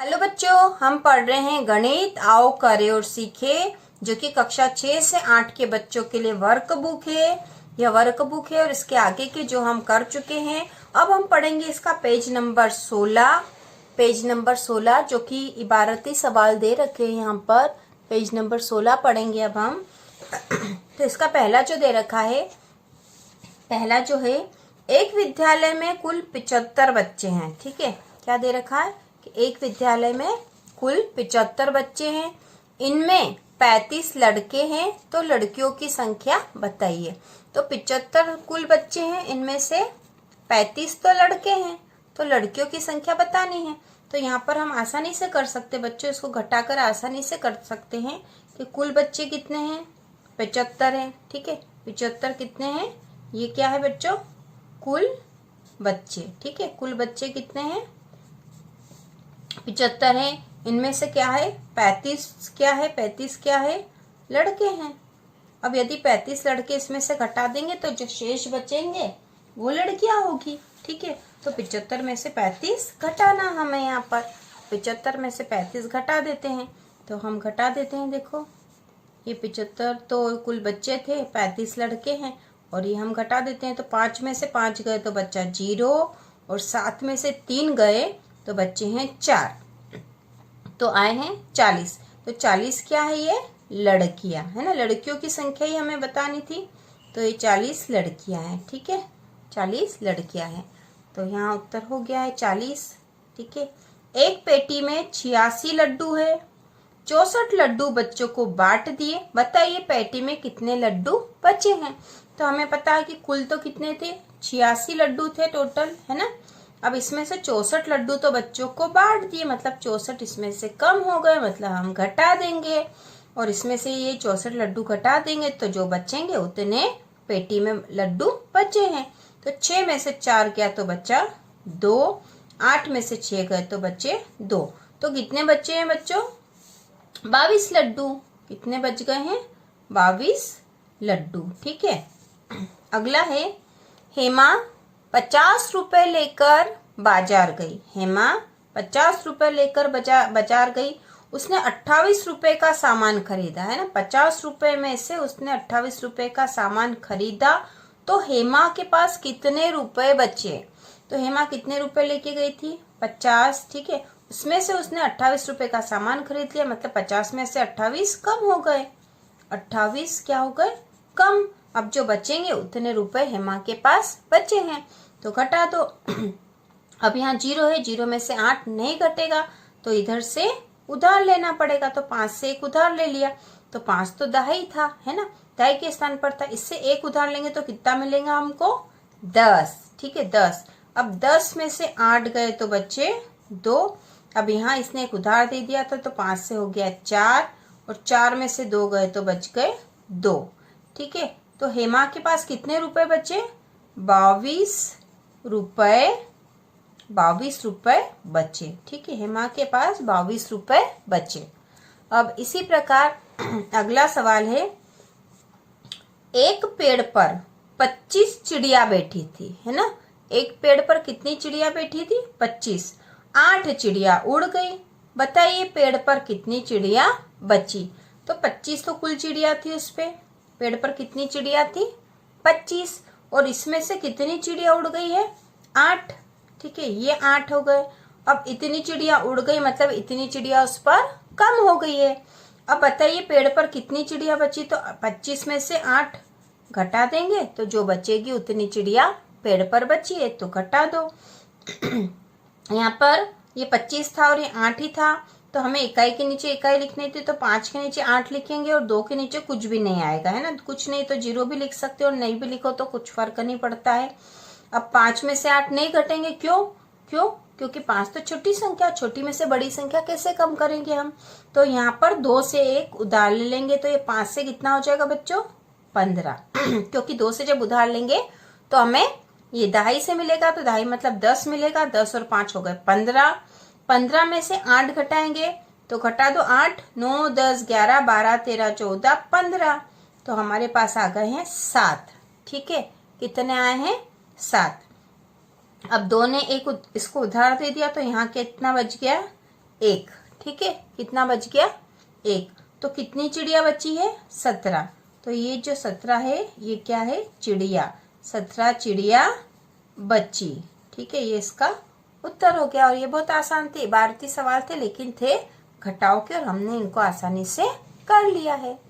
Hello बच्चों, हम पढ़ रहे हैं गणित। आओ करें और सीखे, जो कि कक्षा 6 से 8 के बच्चों के लिए वर्क बुक है। यह वर्क बुक है और इसके आगे के जो हम कर चुके हैं, अब हम पढ़ेंगे इसका पेज नंबर 16। पेज नंबर 16 जो कि इबारती सवाल दे रखे हैं यहाँ पर। पेज नंबर 16 पढ़ेंगे अब हम। तो इसका पहला जो दे रखा है, पहला जो है, एक विद्यालय में कुल 75 बच्चे हैं। ठीक है, क्या दे रखा है कि एक विद्यालय में कुल 75 बच्चे हैं, इनमें 35 लड़के हैं, तो लड़कियों की संख्या बताइए। तो 75 कुल बच्चे हैं, इनमें से 35 तो लड़के हैं, तो लड़कियों की संख्या बतानी है। तो यहाँ पर हम आसानी से कर सकते बच्चों, इसको घटाकर आसानी से कर सकते हैं कि कुल बच्चे कितने हैं, 75 हैं। ठीक है, 75 कितने हैं, ये क्या है बच्चों, कुल बच्चे। ठीक है, कुल बच्चे कितने हैं, 75 हैं। इनमें से क्या है, 35 क्या है, 35 क्या है, लड़के हैं। अब यदि 35 लड़के इसमें से घटा देंगे तो जो शेष बचेंगे वो लड़कियां होगी। ठीक है, तो 75 में से 35 घटाना हमें यहाँ पर। 75 में से 35 घटा देते हैं, तो हम घटा देते हैं। देखो, ये 75 तो कुल बच्चे थे, 35 लड़के हैं, और ये हम घटा देते हैं। तो 5 में से 5 गए तो बच्चा 0, और 7 में से 3 गए तो बच्चे हैं 4, तो आए हैं 40। तो 40 क्या है, ये लड़कियां है ना, लड़कियों की संख्या ही हमें बतानी थी। तो ये 40 लड़कियां हैं। ठीक है, 40 लड़कियां हैं, तो यहाँ उत्तर हो गया है 40। ठीक है, एक पेटी में 86 लड्डू है, 64 लड्डू बच्चों को बांट दिए, बताइए पेटी में कितने लड्डू बचे हैं। तो हमें पता है कि कुल तो कितने थे, 86 लड्डू थे टोटल, है ना। अब इसमें से 64 लड्डू तो बच्चों को बांट दिए, मतलब 64 इसमें से कम हो गए, मतलब हम घटा देंगे, और इसमें से ये 64 लड्डू घटा देंगे तो जो बचेंगे उतने पेटी में लड्डू बचे हैं। तो 6 में से 4 गया तो बचा 2, 8 में से 6 गए तो बचे 2, तो कितने बचे हैं बच्चों, 22 लड्डू। कितने बच गए हैं, 22 लड्डू। ठीक है, अगला है, हेमा 50 रुपए लेकर बाजार गई। हेमा 50 रुपए लेकर बाजार गई, उसने 28 रुपए का सामान खरीदा, है ना। 50 रुपए में से उसने 28 रुपए का सामान खरीदा, तो हेमा के पास कितने रुपए बचे। तो हेमा कितने रुपए लेके गई थी, 50। ठीक है, उसमें से उसने 28 रुपए का सामान खरीद लिया, मतलब 50 में से 28 कम हो गए, 28 क्या हो गए, कम। अब जो बचेंगे उतने रुपए हेमा के पास बचे हैं, तो घटा दो। अब यहाँ 0 है, 0 में से 8 नहीं घटेगा, तो इधर से उधार लेना पड़ेगा। तो 5 से 1 उधार ले लिया, तो 5 तो दहाई था, है ना, दहाई के स्थान पर था। इससे 1 उधार लेंगे तो कितना मिलेगा हमको, 10। ठीक है, 10। अब 10 में से 8 गए तो बचे 2। अब यहाँ इसने 1 उधार दे दिया था, तो 5 से हो गया 4, और 4 में से 2 गए तो बच गए 2। ठीक है, तो हेमा के पास कितने रुपए बचे, 22 रुपए बचे। ठीक है, हेमा के पास 22 रुपए बचे। अब इसी प्रकार अगला सवाल है, एक पेड़ पर 25 चिड़िया बैठी थी, है ना। एक पेड़ पर कितनी चिड़िया बैठी थी, 25। 8 चिड़िया उड़ गई, बताइए पेड़ पर कितनी चिड़िया बची। तो 25 तो कुल चिड़िया थी, उस पे पेड़ पर कितनी चिड़िया थी, 25, और इसमें से कितनी चिड़िया उड़ गई है, 8। ठीक है, ये 8 हो गए। अब इतनी चिड़िया उड़ गई, मतलब इतनी चिड़िया उस पर कम हो गई है। अब बताइए पेड़ पर कितनी चिड़िया बची। तो 25 में से 8 घटा देंगे, तो जो बचेगी उतनी चिड़िया पेड़ पर बची है, तो घटा दो। यहाँ पर ये 25 था और ये 8 ही था, तो हमें इकाई के नीचे इकाई लिखनी थी, तो 5 के नीचे 8 लिखेंगे, और 2 के नीचे कुछ भी नहीं आएगा, है ना। कुछ नहीं तो 0 भी लिख सकते हो, और नहीं भी लिखो तो कुछ फर्क नहीं पड़ता है। अब 5 में से 8 नहीं घटेंगे, क्यों, क्योंकि 5 तो छोटी संख्या, छोटी में से बड़ी संख्या कैसे कम करेंगे हम। तो यहाँ पर 2 से 1 उधार ले लेंगे, तो ये 5 से कितना हो जाएगा बच्चों, 15। क्योंकि 2 से जब उधार लेंगे तो हमें ये दहाई से मिलेगा, तो दहाई मतलब 10 मिलेगा, 10 और 5 हो गए 15। 15 में से 8 घटाएंगे, तो घटा दो, 8, 9, 10, 11, 12, 13, 14, 15, तो हमारे पास आ गए हैं 7। ठीक है, कितने आए हैं, 7। अब 2 ने 1 इसको उधार दे दिया, तो यहाँ कितना बच गया, एक। ठीक है, कितना बच गया? एक। तो कितनी चिड़िया बची है? 17। तो ये जो 17 है ये क्या है? चिड़िया। 17 चिड़िया बची। ठीक है, ये इसका उत्तर हो गया। और ये बहुत आसान थे, 12 सवाल थे, लेकिन थे घटाव के और हमने इनको आसानी से कर लिया है।